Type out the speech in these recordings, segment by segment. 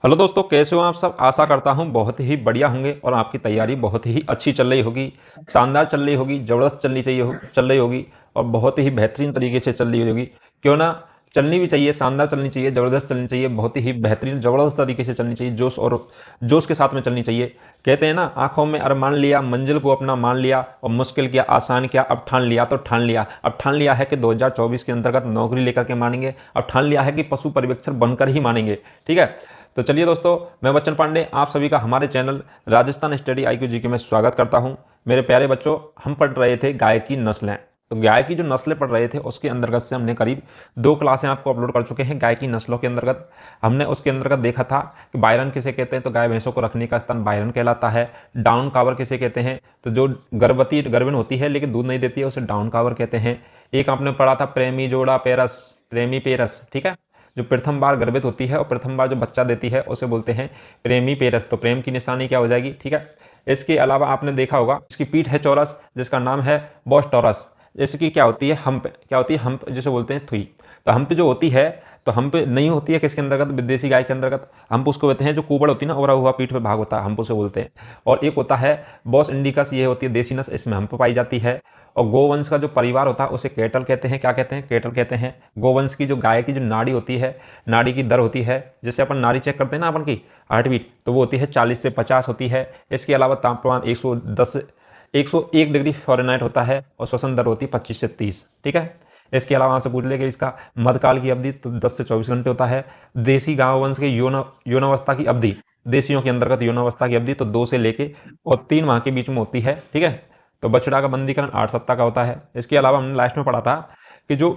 Hello दोस्तों, कैसे हो आप सब। आशा करता हूँ बहुत ही बढ़िया होंगे और आपकी तैयारी बहुत ही अच्छी चल रही होगी, शानदार चल रही होगी, ज़बरदस्त चल रही होगी और बहुत ही बेहतरीन तरीके से चल रही होगी। क्यों ना, चलनी भी चाहिए, शानदार चलनी चाहिए, ज़बरदस्त चलनी चाहिए, बहुत ही बेहतरीन ज़बरदस्त तरीके से चलनी चाहिए, जोश और जोश के साथ में चलनी चाहिए। कहते हैं ना, आंखों में अरमान लिया, मंजिल को अपना मान लिया और मुश्किल किया आसान किया, अब ठान लिया तो ठान लिया। अब ठान लिया है कि 2024 के अंतर्गत नौकरी लेकर के मानेंगे, अब ठान लिया है कि पशु पर्यवेक्षक बनकर ही मानेंगे। ठीक है, तो चलिए दोस्तों, मैं बच्चन पांडे आप सभी का हमारे channel Rajasthan study IQ GK में स्वागत करता हूं। मेरे प्यारे बच्चों, हम पढ़ रहे थे गाय की नस्लें। तो गाय की जो नस्लें पढ़ रहे थे उसके अंतर्गत से हमने करीब 2 क्लासें आपको अपलोड कर चुके हैं। गाय की नस्लों के अंतर्गत हमने उसके अंतर्गत देखा था कि बायरन किसे कहते हैं, तो गाय भैंसों को रखने का स्थान बायरन कहलाता है। डाउन कावर किसे कहते हैं, तो जो गर्भवती होती है लेकिन दूध नहीं देती है उसे डाउन कावर कहते हैं। एक आपने पढ़ा था प्रेमी जोड़ा पेरस, प्रेमी पेरस। ठीक है, जो प्रथम बार गर्भित होती है और प्रथम बार जो बच्चा देती है उसे बोलते हैं प्रेमी पेरस। तो प्रेम की निशानी क्या हो जाएगी। ठीक है, इसके अलावा आपने देखा होगा इसकी पीठ है चौरस, जिसका नाम है बॉस टॉरस। इसकी क्या होती है, हम्प। क्या होती है, हम्प जिसे बोलते हैं थुई। तो हम्प जो होती है, तो हम्प नहीं होती है किसके अंतर्गत, विदेशी गाय के अंतर्गत। हम्प उसको कहते हैं जो कुबड़ होती है ना, ओरा हुआ पीठ पे भाग होता है, हम्प उसे बोलते हैं। और एक होता है बॉस इंडिकस, ये होती है देसी नस्ल, इसमें हम्प पाई जाती है। और गोवंश का जो परिवार होता है उसे कैटल कहते हैं। क्या कहते हैं, कैटल कहते हैं। गोवंश की जो गाय की जो नाड़ी होती है, नाड़ी की दर होती है, जैसे अपन नाड़ी चेक करते हैं ना अपन की हार्ट बीट, तो वो होती है 40 से 50 होती है। इसके अलावा तापमान 101 डिग्री फ़ारेनहाइट होता है और श्वसन दर होती है 25 से 30। ठीक है, इसके अलावा आपसे पूछ ले कि इसका मध्यकाल की अवधि तो 10 से 24 घंटे होता है। देसी गांव वंश के यौनावस्था की अवधि, देशियों के अंतर्गत यौनावस्था की अवधि तो 2 से लेके और 3 माह के बीच में होती है। ठीक है, तो बछड़ा का बंदीकरण 8 सप्ताह का होता है। इसके अलावा हमने लास्ट में पढ़ा था कि जो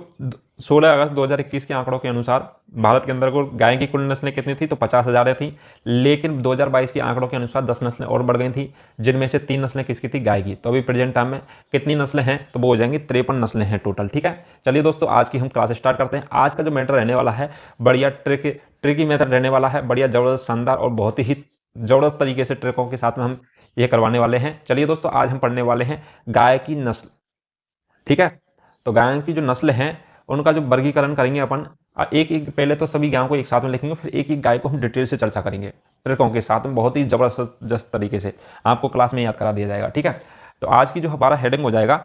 16 अगस्त 2021 के आंकड़ों के अनुसार भारत के अंदर को गाय की कुल नस्लें कितनी थी, तो 50,000 थी। लेकिन 2022 के आंकड़ों के अनुसार 10 नस्लें और बढ़ गई थी, जिनमें से 3 नस्लें किसकी थी, गाय की। तो अभी प्रेजेंट टाइम में कितनी नस्लें हैं, तो वो हो जाएंगी 53 नस्लें हैं टोटल। ठीक है, चलिए दोस्तों, आज की हम क्लास स्टार्ट करते हैं। आज का जो मैटर रहने वाला है बढ़िया ट्रिकी मेथड रहने वाला है, बढ़िया ज़बरदस्त शानदार और बहुत ही ज़बरदस्त तरीके से ट्रिकों के साथ में हम ये करवाने वाले हैं। चलिए दोस्तों, आज हम पढ़ने वाले हैं गाय की नस्ल। ठीक है, तो गायों की जो नस्ल हैं उनका जो वर्गीकरण करेंगे अपन, एक एक पहले तो सभी गायों को एक साथ में लिखेंगे, फिर एक एक गाय को हम डिटेल से चर्चा करेंगे ट्रिकों के साथ में, बहुत ही जबरदस्त तरीके से आपको क्लास में याद करा दिया जाएगा। ठीक है, तो आज की जो हमारा हेडिंग हो जाएगा,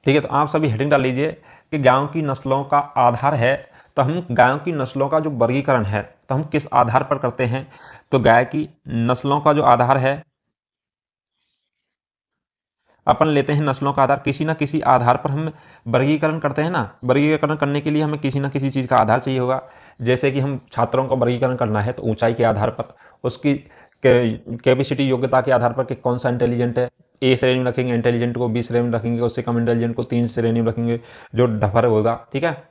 ठीक है, तो आप सभी हेडिंग डाल लीजिए कि गायों की नस्लों का आधार है। तो हम गायों की नस्लों का जो वर्गीकरण है तो हम किस आधार पर करते हैं, तो गाय की नस्लों का जो आधार है, अपन लेते हैं नस्लों का आधार, किसी ना किसी आधार पर हम वर्गीकरण करते हैं ना। वर्गीकरण करने के लिए हमें किसी ना किसी चीज़ का आधार चाहिए होगा। जैसे कि हम छात्रों का वर्गीकरण करना है तो ऊंचाई के आधार पर, उसकी कैपेसिटी योग्यता के आधार पर कि कौन सा इंटेलिजेंट है, A श्रेणी में रखेंगे इंटेलिजेंट को, B श्रेणी में रखेंगे उससे कम इंटेलिजेंट को, 3 श्रेणी में रखेंगे जो डफर होगा। ठीक है,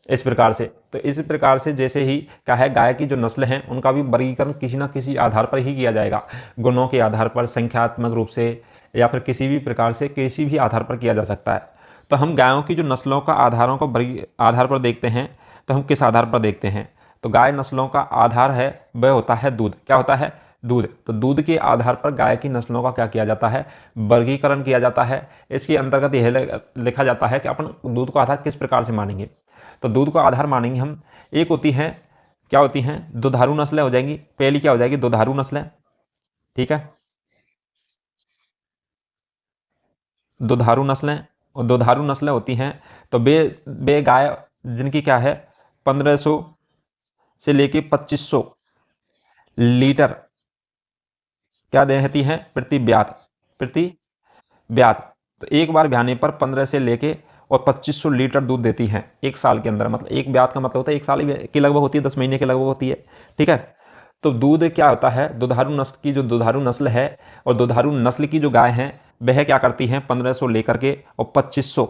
इस प्रकार से, तो इस प्रकार से जैसे ही क्या है, गाय की जो नस्ल हैं उनका भी वर्गीकरण किसी ना किसी आधार पर ही किया जाएगा। गुणों के आधार पर, संख्यात्मक रूप से, या फिर किसी भी प्रकार से किसी भी आधार पर किया जा सकता है। तो हम गायों की जो नस्लों का आधारों को आधार पर देखते हैं, तो हम किस आधार पर देखते हैं, तो गाय नस्लों का आधार है वह होता है दूध। क्या होता है, दूध। तो दूध के आधार पर गाय की नस्लों का क्या किया जाता है, वर्गीकरण किया जाता है। इसके अंतर्गत यह लिखा जाता है कि अपन दूध को आधार किस प्रकार से मानेंगे। तो दूध को आधार मानेंगे हम, एक होती हैं, क्या होती हैं, दुधारू नस्लें हो जाएंगी। पहली क्या हो जाएगी, दुधारू नस्लें। ठीक है, दुधारू नस्लें, और दुधारू नस्लें होती हैं तो बे बे गाय जिनकी क्या है 1500 से लेके 2500 लीटर क्या देती हैं प्रति ब्यात। तो एक बार ब्याने पर 15 से लेके और 2500 लीटर दूध देती हैं एक साल के अंदर। मतलब एक ब्यात का मतलब होता है एक साल के लगभग होती है, 10 महीने के लगभग होती है। ठीक है, तो दूध क्या होता है, दुधारू नस्ल की जो दुधारू नस्ल है और दुधारू नस्ल की जो गाय हैं वह क्या करती हैं 1500 लेकर के और 2500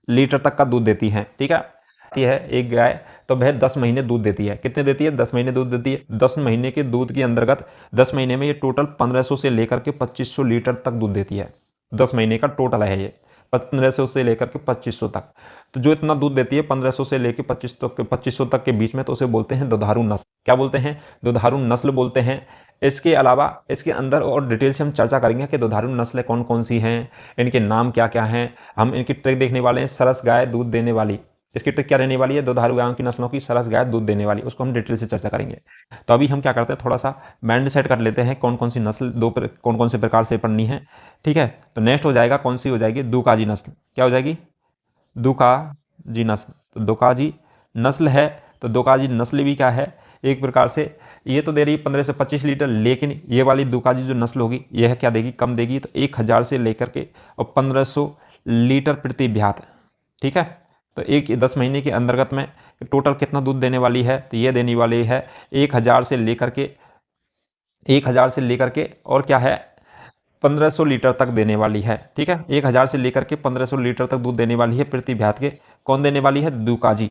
लीटर तक का दूध देती हैं। ठीक है, एक गाय, तो वह 10 महीने दूध देती है। कितने देती है, 10 महीने दूध देती है। 10 महीने के दूध के अंतर्गत 10 महीने में ये टोटल 1500 से लेकर के 2500 लीटर तक दूध देती है। 10 महीने का टोटल है ये, 1500 से लेकर के 2500 तक। तो जो इतना दूध देती है 1500 से लेकर 2500 तक के बीच में, तो उसे बोलते हैं दुधारू नस्ल। क्या बोलते हैं, दुधारू नस्ल बोलते हैं। इसके अलावा इसके अंदर और डिटेल से हम चर्चा करेंगे कि दुधारू नस्लें कौन कौन सी हैं, इनके नाम क्या क्या हैं। हम इनकी ट्रिक देखने वाले हैं, सरस गाय दूध देने वाली। इसकी ट्रिक क्या रहने वाली है, दुधारू गायों की नस्लों की सरस गाय दूध देने वाली, उसको हम डिटेल से चर्चा करेंगे। तो अभी हम क्या करते हैं, थोड़ा सा माइंड सेट कर लेते हैं कौन कौन सी नस्ल कौन कौन से प्रकार से पढ़नी है। ठीक है, तो नेक्स्ट हो जाएगा, कौन सी हो जाएगी, दुकाजी नस्ल। क्या हो जाएगी, दुकाजी नस्ल। तो दुकाजी नस्ल है, तो दुकाजी नस्ल भी क्या है, एक प्रकार से ये तो दे रही है 15 से 25 लीटर, लेकिन ये वाली दुकाजी जो नस्ल होगी यह क्या देगी, कम देगी। तो 1000 से लेकर के और 1500 लीटर प्रति ब्यात। ठीक है, तो 10 महीने के अंतर्गत में टोटल कितना दूध देने वाली है, तो ये देने वाली है 1000 से लेकर के और क्या है 1500 लीटर तक देने वाली है। ठीक है, 1000 से लेकर के 1500 लीटर तक दूध देने वाली है प्रति ब्यात के। कौन देने वाली है, दुकाजी।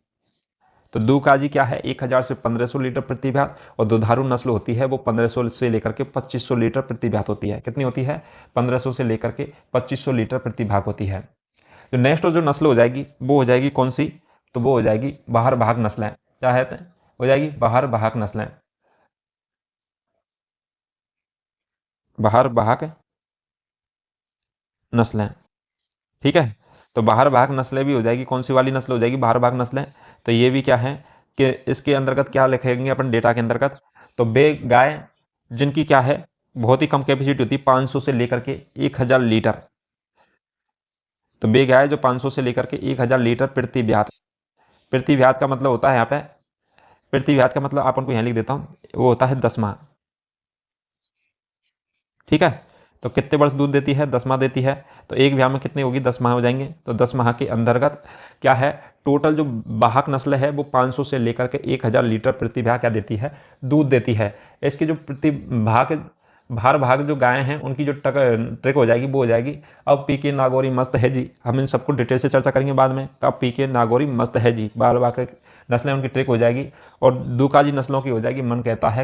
तो दुकाजी क्या है, 1000 से 1500 लीटर प्रति ब्यात, और दुधारू नस्ल होती है वो 1500 से लेकर के 2500 लीटर प्रति ब्यात होती है। कितनी होती है, 1500 से लेकर के 2500 लीटर प्रति भाग होती है। जो नेक्स्ट जो नस्ल हो जाएगी वो हो जाएगी कौन सी, तो वो हो जाएगी बाहर भाग नस्लें। क्या है, हो जाएगी बाहर भाग नस्लें। बाहर भाग नस्लें, ठीक है। तो बाहर भाग नस्लें भी हो जाएगी, कौन सी वाली नस्ल हो जाएगी, बाहर भाग नस्लें। तो ये भी क्या है कि इसके अंतर्गत क्या लिखेंगे अपन डेटा के अंतर्गत, तो वे गाय जिनकी क्या है बहुत ही कम कैपेसिटी होती है, 500 से लेकर के 1000 लीटर। तो वे गाय जो 500 से लेकर के 1000 लीटर प्रति ब्यात। प्रति ब्यात का मतलब होता है यहाँ पे, प्रति ब्यात का मतलब अपन को यहाँ लिख देता हूँ, वो होता है 10 माह। ठीक है, तो कितने वर्ष दूध देती है, 10 माह देती है। तो एक ब्याह में कितनी होगी, 10 माह हो जाएंगे। तो 10 माह के अंतर्गत क्या है, टोटल जो वाहक नस्ल है वो 500 से लेकर के 1000 लीटर प्रति ब्याह क्या देती है, दूध देती है। इसकी जो प्रति भार भाग जो गायें हैं उनकी जो ट्रिक हो जाएगी वो हो जाएगी, अब पीके नागौरी मस्त है जी। हम इन सबको डिटेल से चर्चा करेंगे बाद में। तो अब पीके नागौरी मस्त है जी, बार बार नस्लें उनकी ट्रिक हो जाएगी। और दुकाजी नस्लों की हो जाएगी, मन कहता है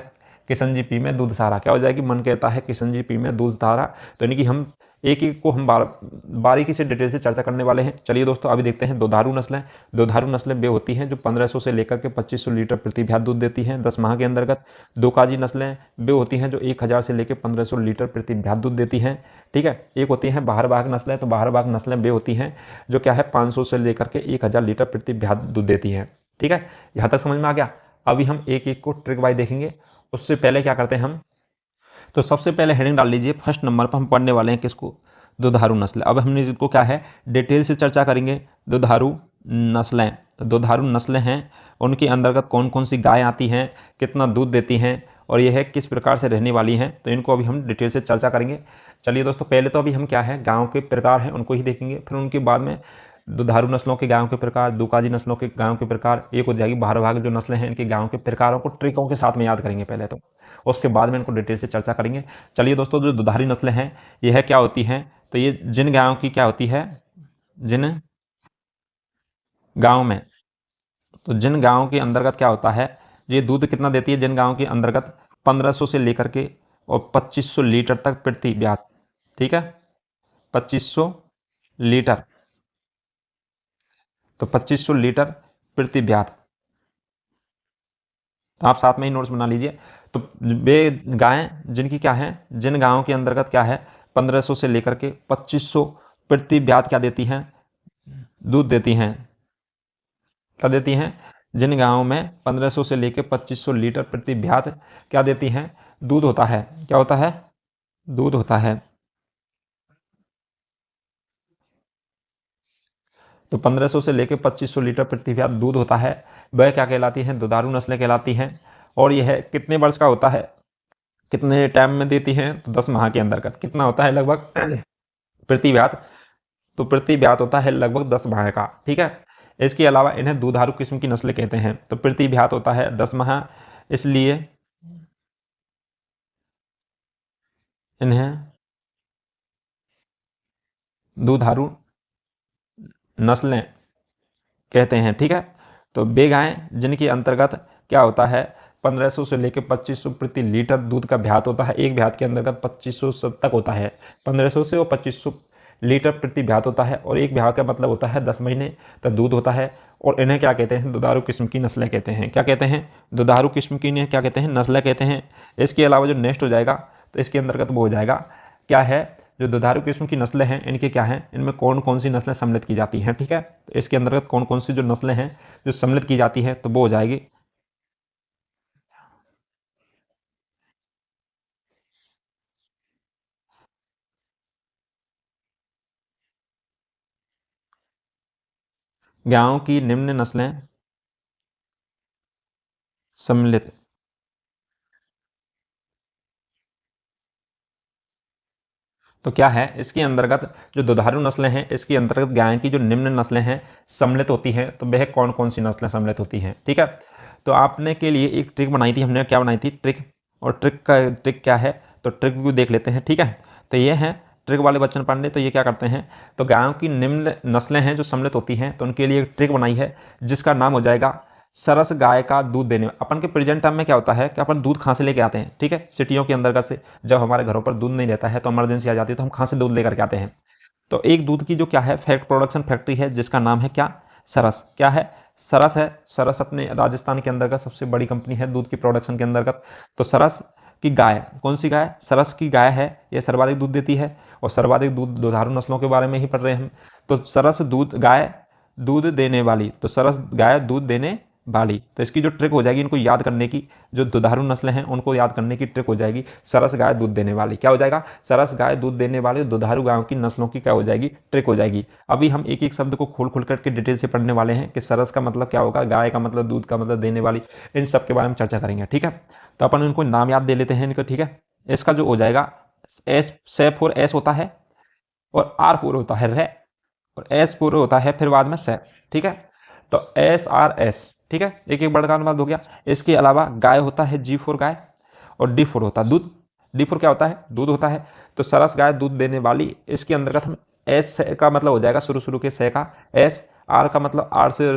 किशन जी पी में दूध सारा। क्या हो जाएगी, मन कहता है किशन जी पी में दूध सारा। तो यानी कि हम एक एक को हम बारीकी से डिटेल से चर्चा करने वाले हैं। चलिए दोस्तों, अभी देखते हैं दुधारू नस्लें। दुधारू नस्लें वे होती हैं जो 1500 से लेकर के 2500 लीटर प्रति ब्यात दूध देती हैं 10 माह के अंतर्गत। दुकाजी नस्लें वे होती हैं जो 1000 से लेकर 1500 लीटर प्रति ब्यात दूध देती हैं। ठीक है, एक होती हैं बाहर भाग नस्लें। तो बाहर भाग नस्लें वे होती हैं जो क्या है 500 से लेकर के 1000 लीटर प्रति ब्यात दूध देती हैं। ठीक है, यहाँ तक समझ में आ गया। अभी हम एक एक को ट्रिक वाइज देखेंगे। उससे पहले क्या करते हैं हम, तो सबसे पहले हेडिंग डाल लीजिए, फर्स्ट नंबर पर हम पढ़ने वाले हैं किसको, दुधारू नस्ल। अब हमने इसको क्या है डिटेल से चर्चा करेंगे। दुधारू नस्लें, तो दुधारू नस्लें हैं उनके अंतर्गत कौन कौन सी गाय आती हैं, कितना दूध देती हैं और यह किस प्रकार से रहने वाली हैं, तो इनको अभी हम डिटेल से चर्चा करेंगे। चलिए दोस्तों, पहले तो अभी हम क्या है गायों के प्रकार हैं उनको ही देखेंगे, फिर उनके बाद में दुधारू नस्लों के गायों के प्रकार, दुकाजी नस्लों के गायों के प्रकार, एक हो जाएगी बाहर भाग जो नस्लें हैं इनके गायों के प्रकारों को ट्रिकों के साथ में याद करेंगे पहले तो, उसके बाद में इनको डिटेल से चर्चा करेंगे। चलिए दोस्तों, जो दुधारी नस्लें हैं यह क्या होती हैं, तो ये जिन गायों की क्या होती है, जिन गायों में, तो जिन गायों के अंतर्गत क्या होता है, ये दूध कितना देती है, जिन गायों के अंतर्गत 1500 से लेकर के और 2500 लीटर तक प्रति ब्यात। ठीक है, 2500 लीटर, तो 2500 लीटर प्रति ब्यात। तो आप साथ में ही नोट्स बना लीजिए। तो वे गायें जिनकी क्या है, जिन गायों के अंतर्गत क्या है 1500 से लेकर के 2500 प्रति ब्यात क्या देती हैं, दूध देती हैं। क्या देती हैं, जिन गायों में 1500 से लेकर 2500 लीटर प्रति ब्यात क्या देती हैं, दूध होता है। क्या होता है, दूध होता है। तो 1500 से लेकर 2500 लीटर प्रति ब्यात दूध होता है, वह क्या कहलाती हैं, दुधारू नस्लें कहलाती हैं। और यह कितने वर्ष का होता है, कितने टाइम में देती हैं, तो 10 माह के अंतर्गत। कितना होता है लगभग प्रति ब्यात, तो प्रति ब्यात होता है लगभग 10 माह का। ठीक है, इसके अलावा इन्हें दुधारू किस्म की नस्लें कहते हैं। तो प्रति ब्यात होता है 10 माह, इसलिए इन्हें दुधारू नस्लें कहते हैं। ठीक है, तो वे गायें जिनके अंतर्गत क्या होता है 1500 से लेकर 2500 प्रति लीटर दूध का ब्यात होता है। एक ब्यात के अंतर्गत 2500 तक होता है, 1500 से और 2500 लीटर प्रति ब्यात होता है। और एक ब्यात का मतलब होता है 10 महीने तक दूध होता है। और इन्हें क्या कहते हैं, दुधारू किस्म की नस्लें कहते हैं। क्या कहते हैं, दुधारू किस्म की इन्हें क्या कहते हैं, नस्लें कहते हैं। इसके अलावा जो नेक्स्ट हो जाएगा, तो इसके अंतर्गत वो हो जाएगा क्या है, जो दुधारू किस्म की नस्लें हैं इनके क्या हैं, इनमें कौन कौन सी नस्लें सम्मिलित की जाती हैं। ठीक है, तो इसके अंतर्गत कौन कौन सी जो नस्लें हैं जो सम्मिलित की जाती हैं, तो वो हो जाएगी गायों की निम्न नस्लें सम्मिलित। तो क्या है इसके अंतर्गत, जो दुधारू नस्लें हैं इसके अंतर्गत गाय की जो निम्न नस्लें हैं सम्मिलित होती हैं, तो वह कौन कौन सी नस्लें सम्मिलित होती हैं। ठीक है, तो आपने के लिए एक ट्रिक बनाई थी हमने, क्या बनाई थी, ट्रिक। और ट्रिक क्या है, तो ट्रिक भी देख लेते हैं। ठीक है, तो ये हैं ट्रिक वाले बच्चन पांडे। तो ये क्या करते हैं, तो गायों की निम्न नस्लें हैं जो सम्मिलित होती हैं, तो उनके लिए एक ट्रिक बनाई है जिसका नाम हो जाएगा सरस गाय का दूध देने। अपन के प्रेजेंट टाइम में क्या होता है कि अपन दूध कहाँ से लेके आते हैं। ठीक है, सिटियों के अंतर्गत से जब हमारे घरों पर दूध नहीं रहता है तो इमरजेंसी आ जाती है, तो हम कहाँ से दूध लेकर के आते हैं। तो एक दूध की जो क्या है फैक्ट प्रोडक्शन फैक्ट्री है जिसका नाम है क्या, सरस। क्या है, सरस है। सरस अपने राजस्थान के अंदर का सबसे बड़ी कंपनी है दूध की प्रोडक्शन के अंतर्गत। तो सरस की गाय, कौन सी गाय, सरस की गाय है, ये सर्वाधिक दूध देती है। और सर्वाधिक दूध दुधारू नस्लों के बारे में ही पढ़ रहे हैं हम। तो सरस दूध गाय दूध देने वाली, तो सरस गाय दूध देने वाली। तो इसकी जो ट्रिक हो जाएगी इनको याद करने की, जो दुधारू नस्लें हैं उनको याद करने की ट्रिक हो जाएगी सरस गाय दूध देने वाली। क्या हो जाएगा, सरस गाय दूध देने वाले दुधारू गायों की नस्लों की क्या हो जाएगी, ट्रिक हो जाएगी। अभी हम एक एक शब्द को खोल खोल करके डिटेल से पढ़ने वाले हैं कि सरस का मतलब क्या होगा, गाय का मतलब, दूध का मतलब, देने वाली, इन सब के बारे में चर्चा करेंगे। ठीक है, तो अपन इनको नाम याद दे लेते हैं इनको। ठीक है, इसका जो हो जाएगा एस, से फोर एस होता है, और आर फोर होता है रे, और एस फोर होता है फिर बाद में से। ठीक है, तो एस आर एस। ठीक है, एक एक वर्ड का अनुवाद हो गया। इसके अलावा गाय होता है जी फोर गाय, और डी फोर होता है दूध। डी फोर क्या होता है, दूध होता है। तो सरस गाय दूध देने वाली, इसके अंतर्गत हम एस का मतलब हो जाएगा शुरू शुरू के से का एस, आर का मतलब आर से,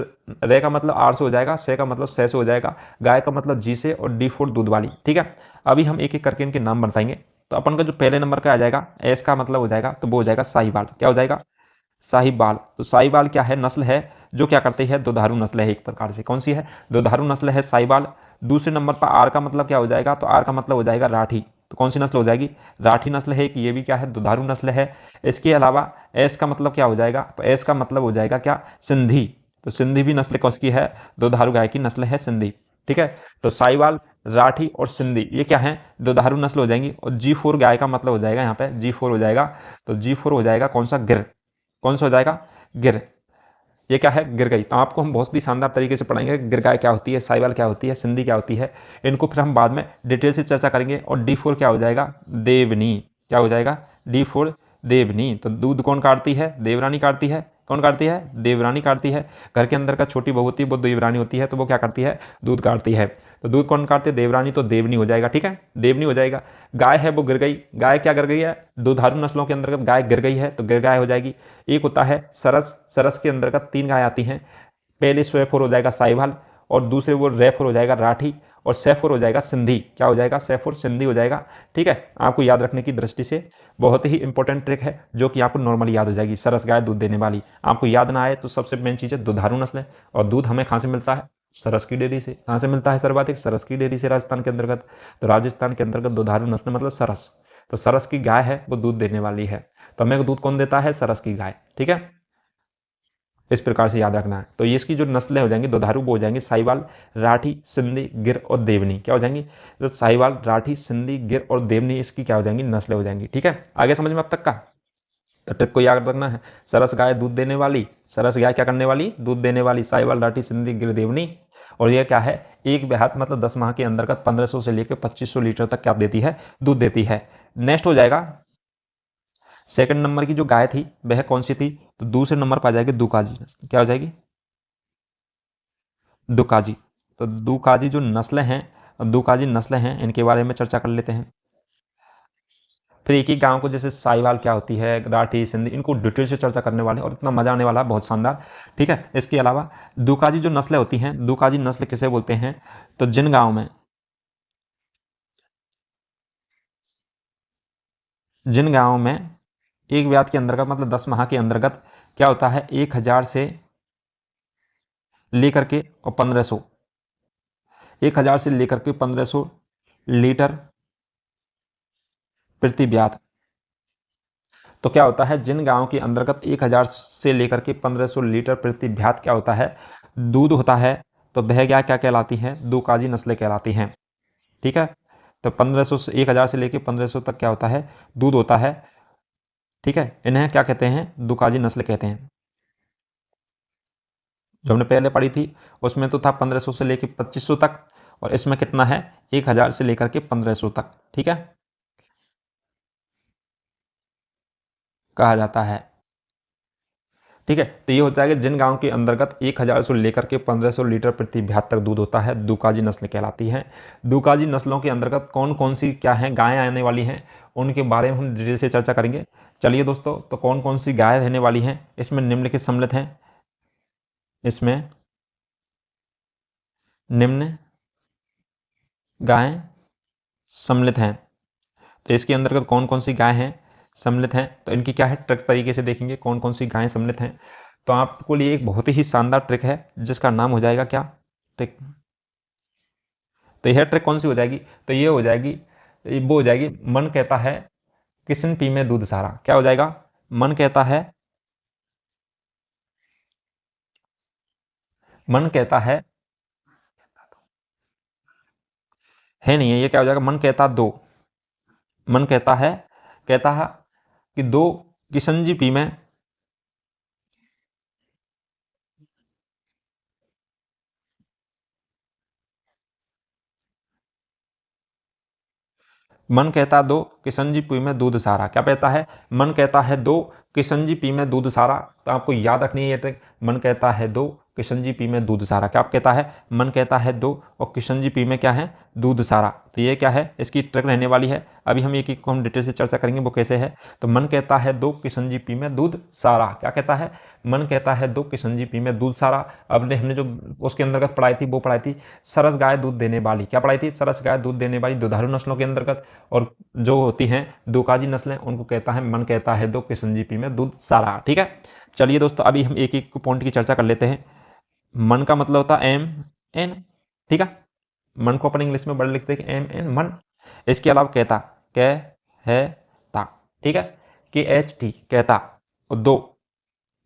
रे का मतलब आर से हो जाएगा, से का मतलब से हो जाएगा, गाय का मतलब जी से, और डी फोर दूध वाली। ठीक है, अभी हम एक एक करके इनके नाम बताएंगे। तो अपन का जो पहले नंबर का आ जाएगा एस का मतलब हो जाएगा, तो वो हो जाएगा साहिवाल। क्या हो जाएगा, साहिवाल। तो साहिवाल क्या है, नस्ल है जो क्या करती है, दुधारू नस्ल है एक प्रकार से। कौन सी है, दुधारू नस्ल है साहिवाल। दूसरे नंबर पर आर का मतलब क्या हो जाएगा, तो आर का मतलब हो जाएगा राठी। तो कौन सी नस्ल हो जाएगी, राठी नस्ल है कि ये भी क्या है, दुधारू नस्ल है। इसके अलावा एस का मतलब क्या हो जाएगा, तो एस का मतलब हो जाएगा क्या, सिंधी। तो सिंधी भी नस्ल कौन की है, दुधारू गाय की नस्ल है सिंधी। ठीक है, तो साहिवाल, राठी और सिंधी ये क्या है, दुधारू नस्ल हो जाएंगी। और जी फोर गाय का मतलब हो जाएगा यहाँ पे जी फोर हो जाएगा, तो जी फोर हो जाएगा कौन सा, गिर। कौन सा हो जाएगा, गिर। ये क्या है, गिर गई। तो आपको हम बहुत ही शानदार तरीके से पढ़ाएंगे गिर गाय क्या होती है, साहिवाल क्या होती है, सिंधी क्या होती है। इनको फिर हम बाद में डिटेल से चर्चा करेंगे। और डी फोर क्या हो जाएगा, देवनी। क्या हो जाएगा, डी फोर देवनी। तो दूध कौन काटती है, देवरानी काटती है। कौन काटती है, देवरानी काटती है। घर के अंदर का छोटी बहू होती है वो देवरानी होती है, तो वो क्या करती है, दूध काटती है। तो दूध कौन काटती है, देवरानी, तो देवनी हो जाएगा। ठीक है, देवनी हो जाएगा। गाय है वो गिर गई। गाय क्या गिर गई है, दुधारू नस्लों के अंतर्गत गाय गिर गई है, तो गिर गाय हो जाएगी। एक होता है सरस, सरस के अंतर्गत तीन गाय आती हैं। पहले स्वेफोर हो जाएगा साहिवाल, और दूसरे वो रेफोर हो जाएगा राठी, और सैफुर हो जाएगा सिंधी। क्या हो जाएगा, सैफुर सिंधी हो जाएगा। ठीक है, आपको याद रखने की दृष्टि से बहुत ही इंपॉर्टेंट ट्रिक है जो कि आपको नॉर्मली याद हो जाएगी। सरस गाय दूध देने वाली, आपको याद ना आए तो सबसे मेन चीज़ है दुधारू नस्ल है। और दूध हमें कहाँ से मिलता है, सरस की डेयरी से। कहाँ से मिलता है सर्वाधिक, सरस की डेयरी से, राजस्थान के अंतर्गत। तो राजस्थान के अंतर्गत दुधारू नस्ल मतलब सरस। तो सरस की गाय है वो दूध देने वाली है। तो हमें दूध कौन देता है, सरस की गाय। ठीक है, इस प्रकार से याद रखना है। तो ये इसकी जो नस्लें हो जाएंगी दुधारू वो हो जाएंगी साहिवाल, राठी, सिंधी, गिर और देवनी। क्या हो जाएंगी, तो साहिवाल, राठी, सिंधी, गिर और देवनी इसकी क्या हो जाएंगी, नस्लें हो जाएंगी। ठीक है, आगे समझ में अब तक का। तो ट्रिक को याद रखना है, सरस गाय दूध देने वाली, सरस गाय क्या करने वाली, दूध देने वाली, साहिवाल, राठी, सिंधी, गिर, देवनी। और यह क्या है, एक ब्याहत मतलब 10 माह के अंतर्गत 1500 से लेकर 2500 लीटर तक क्या देती है, दूध देती है। नेक्स्ट हो जाएगा सेकंड नंबर की जो गाय थी वह कौन सी थी, तो दूसरे नंबर पर आ जाएगी दुकाजी। क्या हो जाएगी, दुकाजी। तो दुकाजी जो नस्लें हैं, दुकाजी नस्लें हैं, इनके बारे में चर्चा कर लेते हैं। फिर एक ही गांव को जैसे साहिवाल क्या होती है, राठी, सिंधी, इनको डिटेल से चर्चा करने वाले हैं और इतना मजा आने वाला है, बहुत शानदार। ठीक है, इसके अलावा दुकाजी जो नस्लें होती हैं, दुकाजी नस्ल किसे बोलते हैं, तो जिन गाँव में एक ब्यात के अंतर्गत मतलब 10 माह के अंतर्गत क्या होता है, 1000 से लेकर के और 1500, 1000 से लेकर के 1500 लीटर प्रति ब्यात तो क्या होता है, जिन गायों के अंतर्गत 1000 से लेकर के 1500 लीटर प्रति ब्यात क्या होता है, दूध होता है, तो वह गाय क्या कहलाती हैं, दुकाजी नस्लें कहलाती हैं। ठीक है, तो 1500 से 1000 से लेकर 1500 तक क्या होता है, दूध होता है। ठीक है, इन्हें क्या कहते हैं, दुकाजी नस्ल कहते हैं। जो हमने पहले पढ़ी थी उसमें तो था 1500 से लेकर 2500 तक, और इसमें कितना है, 1000 से लेकर के 1500 तक। ठीक है, कहा जाता है। ठीक है, तो ये होता है कि जिन गांवों के अंतर्गत 1000 से लेकर के 1500 लीटर प्रति ब्यात तक दूध होता है, दुकाजी नस्ल कहलाती हैं। दुकाजी नस्लों के अंतर्गत कौन कौन सी क्या हैं गायें आने वाली हैं, उनके बारे में हम डिटेल से चर्चा करेंगे। चलिए दोस्तों, तो कौन कौन सी गायें रहने वाली हैं, इसमें निम्नलिखित सम्मिलित हैं। इसमें निम्न गायें सम्मिलित हैं। तो इसके अंतर्गत कौन कौन सी गायें हैं, सम्मिलित हैं, तो इनकी क्या है ट्रिक्स तरीके से देखेंगे कौन कौन सी गायें सम्मिलित हैं। तो आपको लिए एक बहुत ही शानदार ट्रिक है जिसका नाम हो जाएगा क्या, ट्रिक। तो यह ट्रिक कौन सी हो जाएगी, तो ये हो जाएगी, वो हो जाएगी, मन कहता है किशन पी में दूध सारा। क्या हो जाएगा, मन कहता है नहीं है, ये क्या हो जाएगा, मन कहता दो, मन कहता है कि दो किशन जी पी में, मन कहता दो किशन जी पी में दूध सारा। क्या कहता है, मन कहता है दो किशन जी पी में दूध सारा। तो आपको याद रखनी है ये ट्रिक, मन कहता है दो किशन जी पी में दूध सारा। क्या कहता है, मन कहता है दो और किशन जी पी में क्या है, दूध सारा। तो ये क्या है, इसकी ट्रिक रहने वाली है। अभी हम एक एक को हम डिटेल से चर्चा करेंगे वो कैसे है। तो मन कहता है दो किशन जी पी में दूध सारा। क्या कहता है, मन कहता है दो किशन जी पी में दूध सारा। अब हमने जो उसके अंतर्गत पढ़ाई थी वो पढ़ाई थी सरस गाय दूध देने वाली। क्या पढ़ाई थी, सरस गाय दूध देने वाली दुधारू नस्लों के अंतर्गत, और जो होती हैं दुकाजी नस्लें उनको कहता है, मन कहता है दो किशन जी पी में दूध सारा। ठीक है, चलिए दोस्तों, अभी हम एक एक पॉइंट की चर्चा कर लेते हैं। मन का मतलब होता है एम एन। ठीक है, मन को अपन इंग्लिश में बड़े लिखते हैं एम एन, मन। इसके अलावा कहता, कह है ता। ठीक है, के एच टी कहता, और दो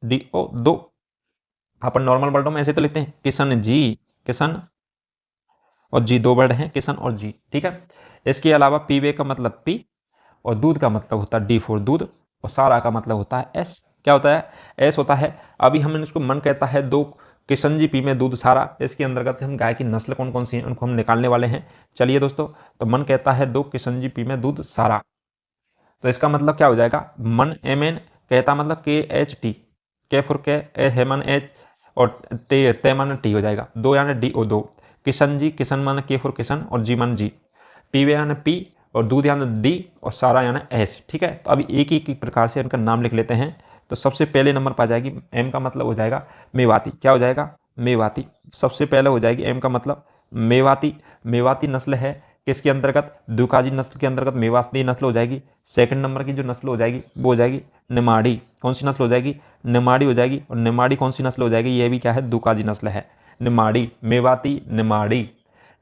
डी ओ दो। अपन नॉर्मल वर्डों में ऐसे तो लिखते हैं किशन जी, किशन, और जी दो वर्ड हैं, किशन और जी। ठीक है, इसके अलावा पीवे का मतलब पी, और दूध का मतलब होता है डी फॉर दूध, और सारा का मतलब होता है एस। क्या होता है, एस होता है। अभी हम इसको मन कहता है दो किशन जी पी में दूध सारा, इसके अंतर्गत से हम गाय की नस्ल कौन कौन सी हैं उनको हम निकालने वाले हैं। चलिए दोस्तों, तो मन कहता है दो किशन जी पी में दूध सारा, तो इसका मतलब क्या हो जाएगा, मन एम एन, कहता मतलब के एच टी, के फॉर के, ए हेमन एच, और टे ते मन टी हो जाएगा, दो यानी डी ओ दो। किशन जी, किशन मन के फॉर किशन, और जी मन जी। पीवे यानी पी, और दूध यानी डी, और सारा यानी एस। ठीक है, तो अभी एक एक प्रकार से इनका नाम लिख लेते हैं। तो सबसे पहले नंबर पर आ जाएगी, एम का मतलब हो जाएगा मेवाती। क्या हो जाएगा, मेवाती। सबसे पहले हो जाएगी एम का मतलब मेवाती। मेवाती नस्ल है किसके अंतर्गत, दुकाजी नस्ल के अंतर्गत मेवाती नस्ल हो जाएगी। सेकंड नंबर की जो नस्ल हो जाएगी वो हो जाएगी निमाड़ी। कौन सी नस्ल हो जाएगी, निमाड़ी हो जाएगी। और निमाड़ी कौन सी नस्ल हो जाएगी, ये भी क्या है, दुकाजी नस्ल है, निमाड़ी, मेवाती, निमाड़ी।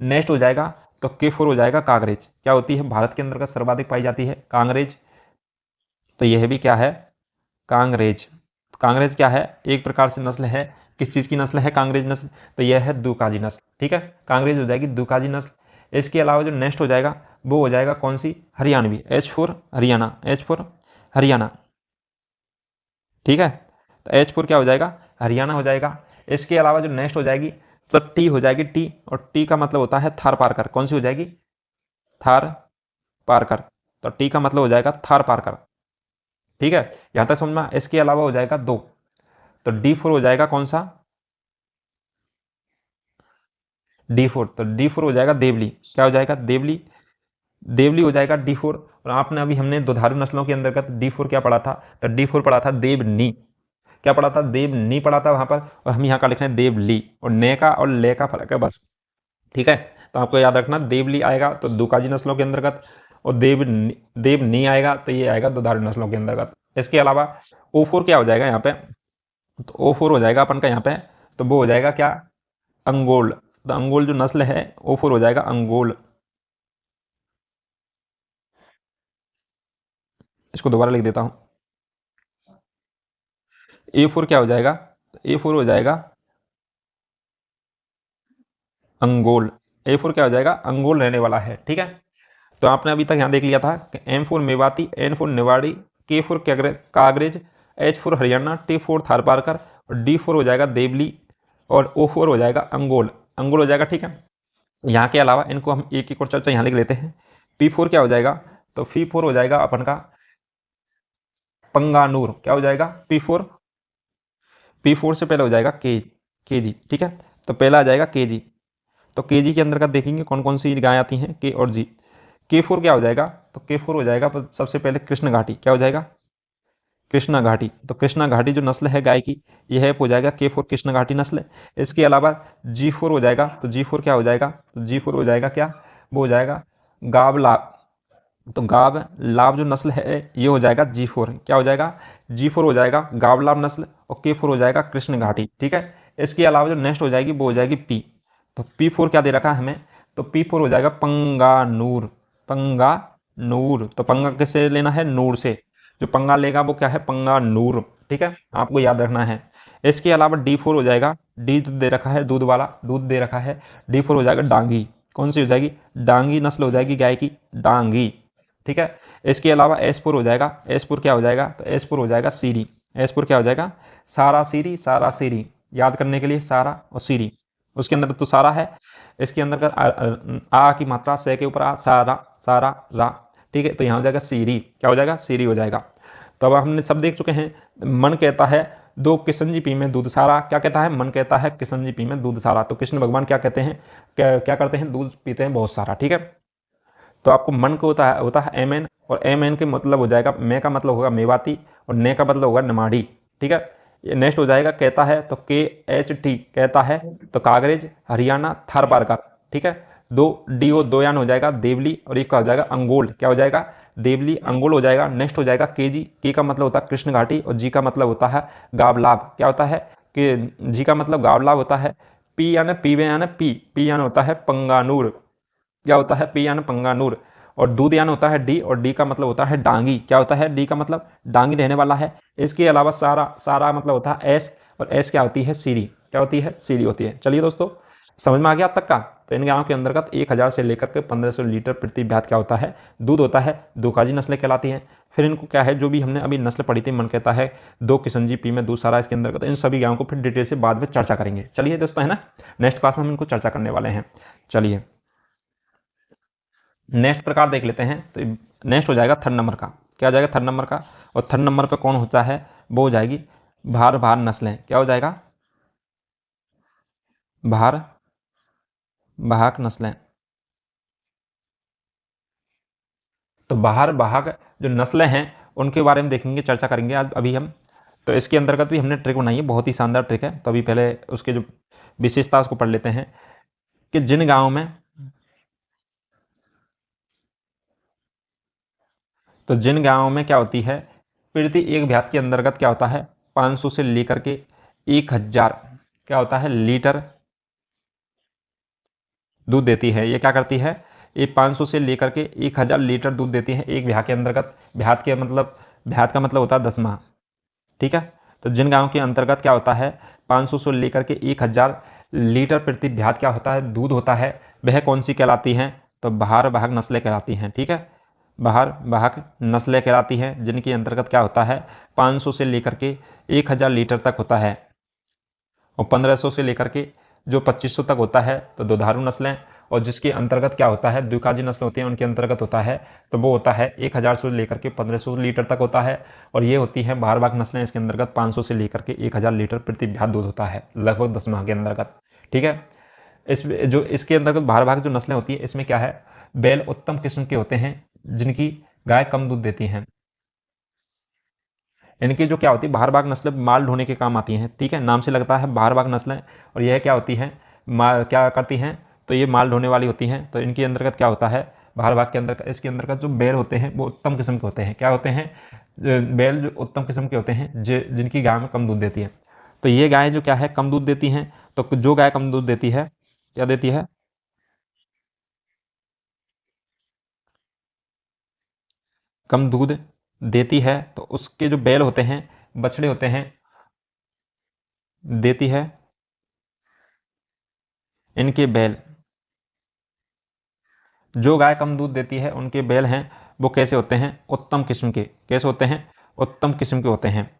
नेक्स्ट हो जाएगा तो के फोर हो जाएगा कांग्रेज। क्या होती है, भारत के अंतर्गत सर्वाधिक पाई जाती है कांग्रेज, तो यह भी क्या है, कांग्रेज। कांग्रेज क्या है, एक प्रकार से नस्ल है, किस चीज़ की नस्ल है कांग्रेज नस्ल, तो यह है दुकाजी नस्ल। ठीक है, कांग्रेज हो जाएगी दुकाजी नस्ल। इसके अलावा जो नेक्स्ट हो जाएगा वो हो जाएगा कौन सी, Haryanvi, H for Haryana, H for Haryana. ठीक है, तो एच फोर क्या हो जाएगा, हरियाणा हो जाएगा। इसके अलावा जो नेक्स्ट हो जाएगी तो टी हो जाएगी, टी, और टी का मतलब होता है थार पारकर। कौन सी हो जाएगी, थार पारकर, तो टी का मतलब हो जाएगा थार पारकर। ठीक है, यहां तक समझ में। इसके अलावा हो जाएगा दो, तो डी फोर हो जाएगा कौन सा, डी फोर, तो डी फोर हो जाएगा देवली। क्या हो जाएगा, देवली, देवली हो जाएगा डी फोर। और आपने अभी हमने दुधारू नस्लों के अंतर्गत डी फोर क्या पढ़ा था, तो डी फोर पढ़ा था देवनी। क्या पढ़ा था, देवनी पढ़ा था वहां पर, और हम यहाँ का लिख रहे हैं देवली, और ने का और ले का फर्क है बस। ठीक है, तो आपको याद रखना, देवली आएगा तो दुकाजी नस्लों के अंतर्गत, और देवनी आएगा तो ये आएगा दुधारू नस्लों के अंतर्गत। इसके अलावा ओ फोर क्या हो जाएगा यहाँ पे, तो ओ फोर हो जाएगा अपन का यहाँ पे, तो वो हो जाएगा क्या, अंगोल। तो अंगोल जो नस्ल है ओ फोर हो जाएगा अंगोल। इसको दोबारा लिख देता हूँ, A4 क्या हो जाएगा, तो A4 हो जाएगा अंगोल। A4 क्या हो जाएगा, अंगोल रहने वाला है। ठीक है, तो आपने अभी तक यहाँ देख लिया था कि M4 Mewati, N4 Niwari, K4 कागरेज, H4 Haryana, T4 Tharparkar और D4 हो जाएगा देवली और O4 हो जाएगा अंगोल। अंगोल हो जाएगा। ठीक है, यहाँ के अलावा इनको हम एक एक और चर्चा यहाँ लिख लेते हैं। P4 क्या हो जाएगा, तो P4 हो जाएगा अपन का पंगानूर। क्या हो जाएगा, P4 से पहले हो जाएगा केजी। ठीक है, तो पहला आ जाएगा केजी। तो केजी के अंदर का देखेंगे कौन कौन सी गाय आती हैं, के और जी। K4 क्या हो जाएगा, तो K4 हो जाएगा सबसे पहले कृष्ण घाटी। क्या हो जाएगा, कृष्णा घाटी। तो कृष्णा घाटी जो नस्ल है गाय की, यह हो जाएगा K4 कृष्णा घाटी नस्ल। इसके अलावा G4 हो जाएगा, तो G4 क्या हो जाएगा, तो G4 हो जाएगा क्या, वो हो जाएगा गाव लाभ। तो गाव लाभ जो नस्ल है ये हो जाएगा G4। क्या हो जाएगा, G4 हो जाएगा गाव लाभ नस्ल और K4 हो जाएगा कृष्ण घाटी। ठीक है, इसके अलावा जो नेक्स्ट हो जाएगी वो हो जाएगी P। तो P4 क्या दे रखा है हमें, तो P4 हो जाएगा पंगानूर। पंगानूर, तो पंगा किससे लेना है, नूर से। जो पंगा लेगा वो क्या है, पंगानूर। ठीक है, आपको याद रखना है। इसके अलावा D4 हो जाएगा, डी दे रखा है दूध वाला, दूध दे रखा है। D4 हो जाएगा डांगी। कौन सी हो जाएगी, डांगी नस्ल हो जाएगी गाय की, डांगी। ठीक है, इसके अलावा S4 हो जाएगा। S4 क्या हो जाएगा, तो S4 हो जाएगा सीरी। S4 क्या हो जाएगा, सारा सीरी, सारा सीरी। याद करने के लिए सारा और सीरी, उसके अंदर तो सारा है, इसके अंदर का आ की मात्रा से के ऊपर आ, सारा सारा रा। ठीक है, तो यहाँ हो जाएगा सीरी। क्या हो जाएगा, सीरी हो जाएगा। तो अब हमने सब देख चुके हैं। मन कहता है दो किशन जी पी में दूध सारा। क्या कहता है, मन कहता है किशन जी पी में दूध सारा। तो कृष्ण भगवान क्या कहते हैं, क्या करते हैं, दूध पीते हैं बहुत सारा। ठीक है, तो आपको मन को होता है एम एन, और एम एन के मतलब हो जाएगा, मे का मतलब होगा मेवाती और ने का मतलब होगा नमाड़ी। ठीक है, ये नेक्स्ट हो जाएगा कहता है, तो KHT कहता है, तो कागरेज हरियाणा थारपारकर। ठीक है, दो DO दो यान हो जाएगा देवली और एक का हो जाएगा अंगोल। क्या हो जाएगा, देवली अंगोल हो जाएगा। नेक्स्ट हो जाएगा KG, के का मतलब होता है कृष्ण घाटी और जी का मतलब होता है गावलाभ। क्या होता है, कि जी का मतलब गावलाभ होता है। पी यानी पीवे यानी पी यानी होता है पंगानूर। क्या होता है, पी यानी पंगानूर। और दूध यानी होता है डी, और डी का मतलब होता है डांगी। क्या होता है, डी का मतलब डांगी रहने वाला है। इसके अलावा सारा, सारा मतलब होता है एस, और एस क्या होती है, सीरी। क्या होती है, सीरी होती है। चलिए दोस्तों, समझ में आ गया अब तक का। तो इन गायों के अंतर्गत 1000 से लेकर के 1500 लीटर प्रति ब्यात क्या होता है, दूध होता है। दो काजी नस्लें कहलाती हैं। फिर इनको क्या है, जो भी हमने अभी नस्ल पढ़ी थी, मन कहता है दो किशनजी पी में दूध सारा, इसके अंतर्गत इन सभी गायों को फिर डिटेल से बाद में चर्चा करेंगे। चलिए दोस्तों, है ना, नेक्स्ट क्लास में हम इनको चर्चा करने वाले हैं। चलिए नेक्स्ट प्रकार देख लेते हैं। तो नेक्स्ट हो जाएगा थर्ड नंबर का। क्या हो जाएगा, थर्ड नंबर का। और थर्ड नंबर पे कौन होता है, वो हो जाएगी भार भार नस्लें। क्या हो जाएगा, भार भाग नस्लें। तो बाहर भाग जो नस्लें हैं उनके बारे में देखेंगे, चर्चा करेंगे आज अभी हम। तो इसके अंतर्गत भी हमने ट्रिक बनाई है, बहुत ही शानदार ट्रिक है। तो अभी पहले उसके जो विशेषता उसको पढ़ लेते हैं, कि जिन गाँवों में, तो जिन गाँवों में क्या होती है, प्रति एक ब्यात के अंतर्गत क्या होता है, 500 से लेकर के 1000 क्या होता है लीटर दूध देती है। ये क्या करती है, ये 500 से लेकर के 1000 लीटर दूध देती है एक ब्याह के अंतर्गत। ब्यात का मतलब होता है 10 माह। ठीक है, तो जिन गाँव के अंतर्गत क्या होता है, 500 से लेकर के 1000 लीटर प्रति ब्यात क्या होता है, दूध होता है, वह कौन सी कहलाती हैं, तो बाहर भाग नस्लें कहलाती हैं। ठीक है, बाहर भाग नस्लें कहलाती हैं, जिनके अंतर्गत क्या होता है, 500 से लेकर के 1000 लीटर तक होता है। और 1500 से लेकर के जो 2500 तक होता है, तो दुधारू नस्लें। और जिसके अंतर्गत क्या होता है, द्विकाजी नस्ल होती हैं, उनके अंतर्गत होता है, तो वो होता है 1000 से लेकर के 1500 लीटर तक होता है। और ये होती है बाहर भाग नस्लें, इसके अंतर्गत 500 से लेकर के 1000 लीटर प्रति ब्यात दूध होता है, लगभग 10 माह के अंतर्गत। ठीक है, इस जो इसके अंतर्गत बाहर भाग जो नस्लें होती है, इसमें क्या है, बैल उत्तम किस्म के होते हैं, जिनकी गाय कम दूध देती हैं। इनकी जो क्या होती है, बाहर बाग नस्लें माल ढोने के काम आती हैं। ठीक है, नाम से लगता है बाहर बाग नस्लें। और यह क्या होती हैं, माल क्या करती हैं, तो ये माल ढोने वाली होती हैं। तो इनके अंतर्गत क्या होता है, बाहर बाग के अंदर, इसके अंतर्गत जो बैल होते हैं वो उत्तम किस्म के होते हैं। क्या होते हैं, बैल जो उत्तम किस्म के होते हैं, जिनकी गाय में कम दूध देती है। तो ये गायें जो क्या है, कम दूध देती हैं। तो जो गाय कम दूध देती है, क्या देती है, कम दूध देती है, तो उसके जो बैल होते हैं, बछड़े होते हैं, देती है इनके बैल। जो गाय कम दूध देती है उनके बैल हैं वो कैसे होते हैं? उत्तम किस्म के। कैसे होते हैं? उत्तम किस्म के होते हैं।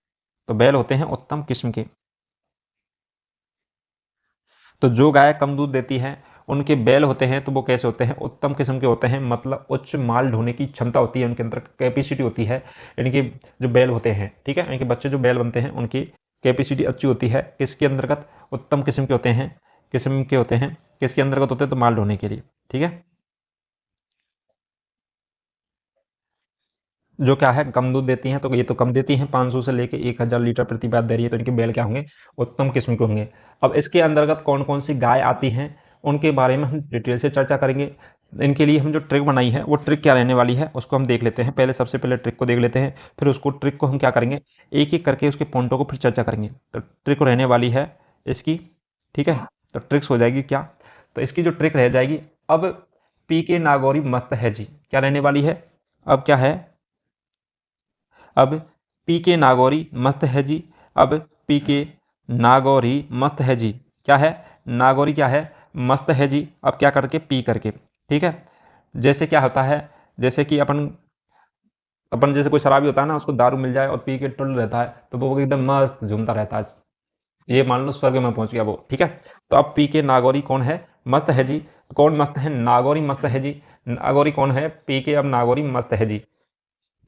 तो बैल होते हैं उत्तम किस्म के। तो जो गाय कम दूध देती है उनके बैल होते हैं तो वो कैसे होते हैं? उत्तम किस्म के होते हैं, मतलब उच्च माल ढोने की क्षमता होती है उनके अंदर, कैपेसिटी होती है। इनके जो बैल होते हैं, ठीक है, इनके बच्चे जो बैल बनते हैं उनकी कैपेसिटी अच्छी होती है। किसके अंतर्गत? उत्तम किस्म के होते हैं। किस्म के होते हैं किसके अंतर्गत होते हैं? तो माल ढोने के लिए, ठीक है। जो क्या है? कम दूध देती हैं, तो ये तो कम देती हैं, 500 से लेके 1000 लीटर प्रति बार दे रही है, तो इनके बैल क्या होंगे? उत्तम किस्म के होंगे। अब इसके अंतर्गत कौन कौन सी गाय आती हैं उनके बारे में हम डिटेल से चर्चा करेंगे। इनके लिए हम जो ट्रिक बनाई है वो ट्रिक क्या रहने वाली है उसको हम देख लेते हैं। पहले सबसे पहले ट्रिक को देख लेते हैं, फिर उसको ट्रिक को हम क्या करेंगे, एक एक करके उसके पॉइंटों को फिर चर्चा करेंगे। तो ट्रिक रहने वाली है इसकी, ठीक है। तो ट्रिक्स हो जाएगी क्या? तो इसकी जो ट्रिक रह जाएगी, अब पी के नागौरी मस्त है जी, क्या रहने वाली है? अब क्या है? अब पी के नागौरी मस्त है जी। अब पी के नागौरी मस्त है जी। क्या है? नागौरी क्या है? मस्त है जी। अब क्या करके? पी करके, ठीक है। जैसे क्या होता है, जैसे कि अपन अपन जैसे कोई शराबी होता है ना, उसको दारू मिल जाए और पी के टुल रहता है तो वो एकदम मस्त झूमता रहता है, ये मान लो स्वर्ग में पहुंच गया वो, ठीक है। तो अब पी के नागौरी कौन है? मस्त है जी। कौन मस्त है? नागौरी मस्त है जी। नागौरी कौन है? पी के अब नागौरी मस्त है जी,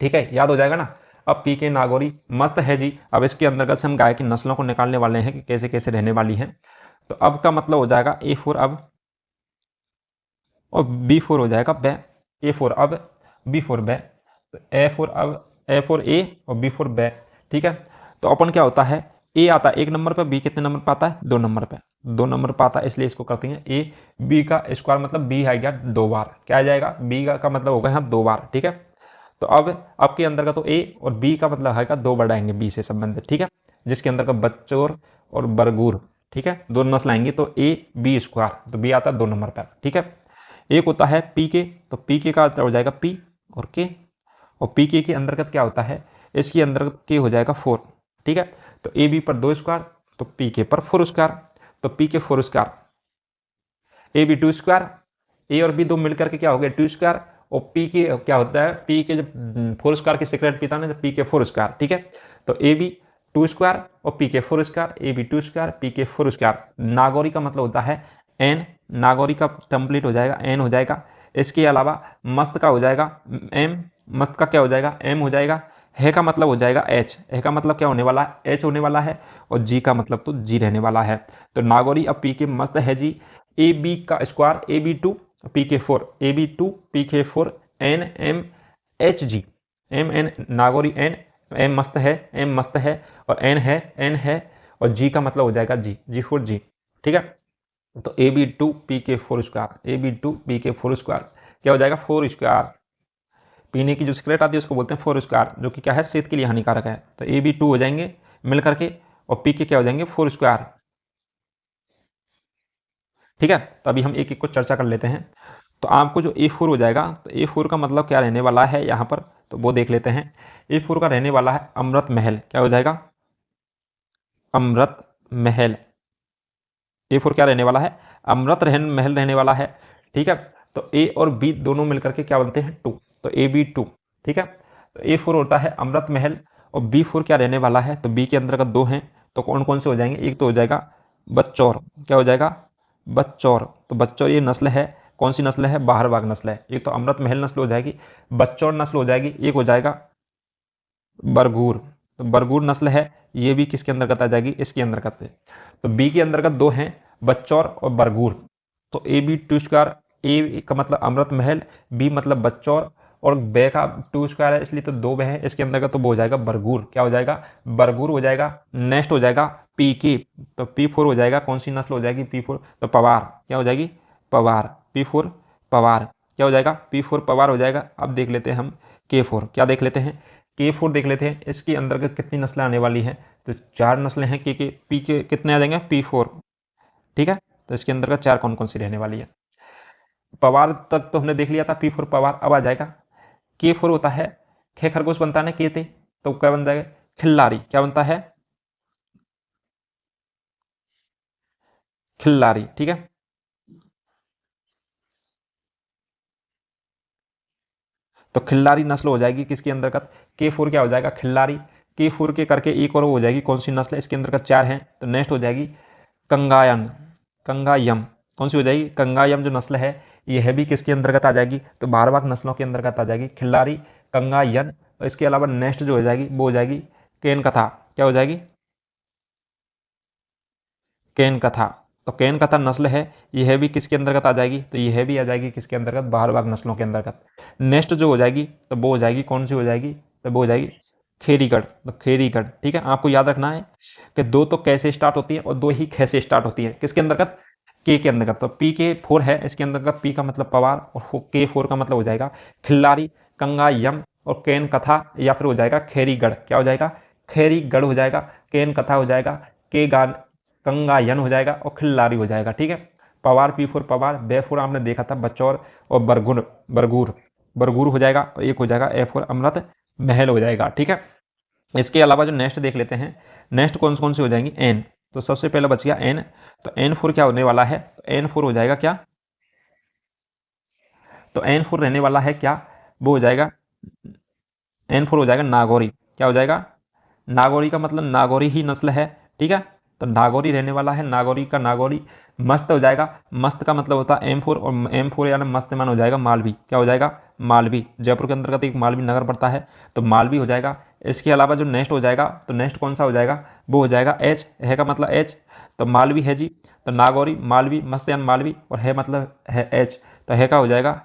ठीक है, याद हो जाएगा ना। अब पी के नागौरी मस्त है जी। अब इसके अंतर्गत से हम गाय की नस्लों को निकालने वाले हैं कि कैसे कैसे रहने वाली हैं। तो अब का मतलब हो जाएगा A4 अब, और B4 हो जाएगा बै। A4 अब, B4 बै। तो A4 अब, A4 A और B4 बै, ठीक है। तो अपन क्या होता है, ए आता है 1 नंबर पे, बी कितने नंबर पे आता है? 2 नंबर पे। 2 नंबर पे आता है, इसलिए इसको करते हैं ए बी का स्क्वायर, मतलब बी आ गया 2 बार। क्या आ जाएगा? बी का मतलब होगा यहाँ 2 बार, ठीक है। तो अब आपके अंदर का तो ए और बी का मतलब है 2 वर्ड आएंगे बी से संबंधित, ठीक है, जिसके अंदर का बच्चोर और बरगूर, ठीक है, दोनों नस्ल आएंगी। तो ए बी स्क्वायर, तो बी आता है 2 नंबर पर, ठीक है। एक होता है पी के, तो पी के का हो जाएगा पी और के, और पी के अंतर्गत क्या होता है? इसके अंतर्गत के हो जाएगा 4, ठीक है। तो ए बी पर 2 स्क्वायर, तो पी के पर 4 स्क्वायर, तो P K 4 square, A B 2 square, ए और बी दो मिलकर के क्या हो गया? 2 स्क्वायर, और पी के क्या होता है? पी के जब 4 स्क्वायर की सीक्रेट पीता ना, पी के 4 स्क्वायर, ठीक है। तो ए बी 2 स्क्वायर और P K 4 square, A B 2 square, P K 4 square. Nagauri का मतलब होता है एन, नागौरी का टेम्पलेट हो जाएगा एन हो जाएगा। इसके अलावा मस्त का हो जाएगा एम, मस्त का क्या हो जाएगा? एम हो जाएगा। है का मतलब हो जाएगा एच, है का मतलब क्या होने वाला है? एच होने वाला है। और जी का मतलब तो जी रहने वाला है। तो नागौरी अब पी के मस्त है जी। ए बी का square, A B 2 P K 4, A B 2 P K 4, N M H G, M N Nagauri N, M मस्त है, एम मस्त है, और एन है, एन है, और जी का मतलब हो जाएगा जी, जी 4 जी, ठीक है। तो A B 2 P K 4 square, A B 2 P K 4 square क्या हो जाएगा? 4 स्क्वायर। पीने की जो सिगरेट आती है उसको बोलते हैं 4 स्क्वायर, जो कि क्या है? सेहत के लिए हानिकारक है। तो ए बी 2 हो जाएंगे मिल करके, और पी के क्या हो जाएंगे? 4 स्क्वायर, ठीक है। तो अभी हम एक एक को चर्चा कर लेते हैं। तो आपको जो A4 हो जाएगा, तो A4 का मतलब क्या रहने वाला है यहाँ पर, तो वो देख लेते हैं। A4 का रहने वाला है अमृत महल, क्या हो जाएगा? अमृत महल। A4 क्या रहने वाला है? अमृत रहन महल रहने वाला है, ठीक है। तो ए और बी दोनों मिलकर के क्या बनते हैं? 2, तो ए बी 2, ठीक है। तो A4 होता है अमृत महल, और B4 क्या रहने वाला है? तो बी के अंदर का 2 हैं, तो कौन कौन से हो जाएंगे? एक तो हो जाएगा बच्चौर, क्या हो जाएगा? बच्चौर। तो बच्चौर ये नस्ल है, कौन सी नस्ल है? बाहरबाग नस्ल है। एक तो अमृत महल नस्ल हो जाएगी, बच्चौर नस्ल हो जाएगी, एक हो जाएगा बरगूर। तो बरगूर नस्ल है, ये भी किसके अंतर्गत आ जाएगी? इसके अंतर्गत है। तो बी के अंतर्गत 2 हैं, बच्चौर और बरगूर। तो ए बी 2 स्क्वायर, ए का मतलब अमृत महल, बी मतलब बच्चौर, और बे का 2 स्क्वायर है इसलिए तो 2 बे हैं इसके अंतर्गत, तो वो हो जाएगा बरगूर। क्या हो जाएगा? बरगूर हो जाएगा। नेक्स्ट हो जाएगा पी के, तो P4 हो जाएगा, कौन सी नस्ल हो जाएगी? P4, तो पवार, क्या हो जाएगी? पवार, P4 पवार, क्या हो जाएगा? P4 पवार हो जाएगा। अब देख लेते हैं हम K4, क्या देख लेते हैं? K4 देख लेते हैं, इसके अंतर्गत कितनी नस्लें आने वाली हैं? तो 4 नस्लें हैं के पी के कितने आ जाएंगे? P4, ठीक है। तो इसके अंतर्गत 4 कौन कौन सी रहने वाली है? पवार तक तो हमने देख लिया था, P4 पवार। अब आ जाएगा K4 होता है, खे खरगोश बनता है ना, केते, तो क्या बन जाएगा? खिल्लारी, क्या बनता है? खिल्लारी, ठीक है। तो खिल्लारी नस्ल हो जाएगी किसके अंतर्गत, K4 क्या हो जाएगा, खिल्लारी। K4 के करके एक और हो जाएगी, कौन सी नस्ल है, इसके अंतर्गत 4 हैं, तो नेक्स्ट हो जाएगी कंगायन, कंगायम। कौन सी हो जाएगी, कंगायम जो नस्ल है यह भी किसके अंतर्गत आ जाएगी, तो भारवाहक नस्लों के अंतर्गत आ जाएगी, खिल्लारी, कंगायन। और इसके अलावा नेक्स्ट जो हो जाएगी वो हो जाएगी केन कथा। क्या हो जाएगी, केन कथा। तो केन कथा नस्ल है, यह भी किसके अंतर्गत आ जाएगी, तो यह भी आ जाएगी किसके अंतर्गत, भारवाहक नस्लों के अंतर्गत। नेक्स्ट जो हो जाएगी तो वो हो जाएगी, कौन सी हो जाएगी, तो वो हो जाएगी खेरीगढ़। तो खेरीगढ़, ठीक है। आपको याद रखना है कि दो तो कैसे स्टार्ट होती है और दो ही खे से स्टार्ट होती है, किसके अंतर्गत, के अंतर्गत। तो PK4 है, इसके अंतर्गत P का मतलब पवार और K4 का मतलब हो जाएगा खिल्लारी, कंगायम और केन कथा, या फिर हो जाएगा खेरीगढ़। क्या हो जाएगा, खेरीगढ़ हो जाएगा, केन कथा हो जाएगा, के गान कंगायन हो जाएगा और खिल्लारी हो जाएगा, ठीक है। पवार P4 पवार, B4 आपने देखा था बचौर और बरगुर, बरगूर, बरगूर हो जाएगा, और एक हो जाएगा A4 अमृत महल हो जाएगा, ठीक है। इसके अलावा जो नेक्स्ट देख लेते हैं, नेक्स्ट कौन कौन सी हो जाएंगी, एन। तो सबसे पहले बच गया एन। तो N4 क्या होने वाला है, तो N4 हो जाएगा क्या, तो N4 रहने वाला है क्या, वो हो जाएगा N4 हो जाएगा नागौरी। क्या हो जाएगा, नागौरी का मतलब नागौरी ही नस्ल है, ठीक है। तो नागौरी रहने वाला है, नागौरी का नागौरी। मस्त हो जाएगा, मस्त का मतलब होता है M4 और M4 यानी मस्तमान हो जाएगा मालवी। क्या हो जाएगा, मालवी। जयपुर के अंतर्गत एक मालवी नगर पड़ता है, तो मालवी हो जाएगा। इसके अलावा जो नेक्स्ट हो जाएगा, तो नेक्स्ट कौन सा हो जाएगा, वो हो जाएगा एच, है का मतलब एच, तो मालवी है जी। तो नागौरी मालवी मस्तयान मालवी, और है मतलब है एच, तो है का हो जाएगा